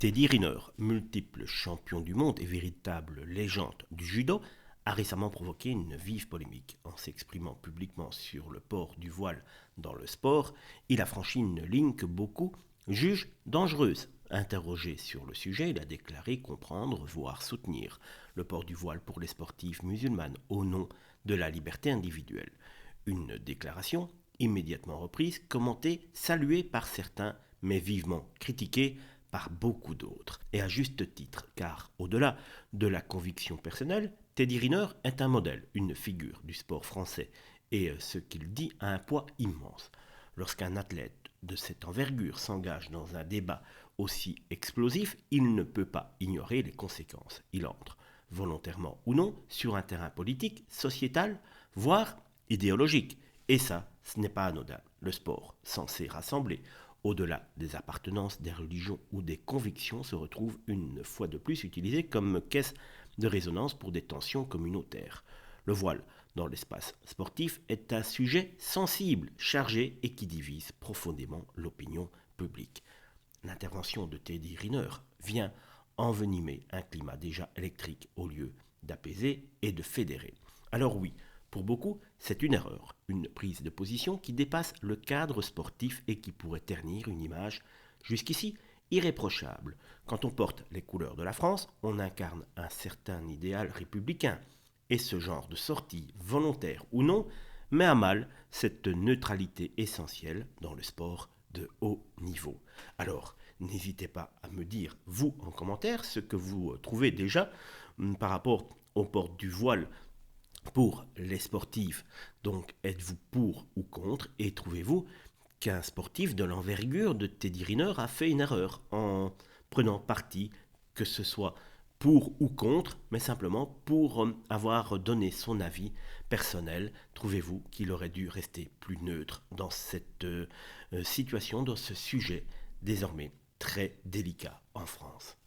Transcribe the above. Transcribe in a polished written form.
Teddy Riner, multiple champion du monde et véritable légende du judo, a récemment provoqué une vive polémique. En s'exprimant publiquement sur le port du voile dans le sport, il a franchi une ligne que beaucoup jugent dangereuse. Interrogé sur le sujet, il a déclaré comprendre, voire soutenir le port du voile pour les sportives musulmanes au nom de la liberté individuelle. Une déclaration immédiatement reprise, commentée, saluée par certains, mais vivement critiquée par beaucoup d'autres. Et à juste titre, car au-delà de la conviction personnelle, Teddy Riner est un modèle, une figure du sport français, et ce qu'il dit a un poids immense. Lorsqu'un athlète de cette envergure s'engage dans un débat aussi explosif, il ne peut pas ignorer les conséquences. Il entre, volontairement ou non, sur un terrain politique, sociétal, voire idéologique. Et ça, ce n'est pas anodin. Le sport, censé rassembler, au-delà des appartenances, des religions ou des convictions, se retrouve une fois de plus utilisé comme caisse de résonance pour des tensions communautaires. Le voile dans l'espace sportif est un sujet sensible, chargé et qui divise profondément l'opinion publique. L'intervention de Teddy Riner vient envenimer un climat déjà électrique au lieu d'apaiser et de fédérer. Alors oui, pour beaucoup, c'est une erreur, une prise de position qui dépasse le cadre sportif et qui pourrait ternir une image jusqu'ici irréprochable. Quand on porte les couleurs de la France, on incarne un certain idéal républicain. Et ce genre de sortie, volontaire ou non, met à mal cette neutralité essentielle dans le sport de haut niveau. Alors, n'hésitez pas à me dire, vous, en commentaire, ce que vous trouvez déjà par rapport au port du voile pour les sportifs. Donc, êtes-vous pour ou contre et trouvez-vous qu'un sportif de l'envergure de Teddy Riner a fait une erreur en prenant parti, que ce soit pour ou contre, mais simplement pour avoir donné son avis personnel. Trouvez-vous qu'il aurait dû rester plus neutre dans cette situation, dans ce sujet désormais très délicat en France?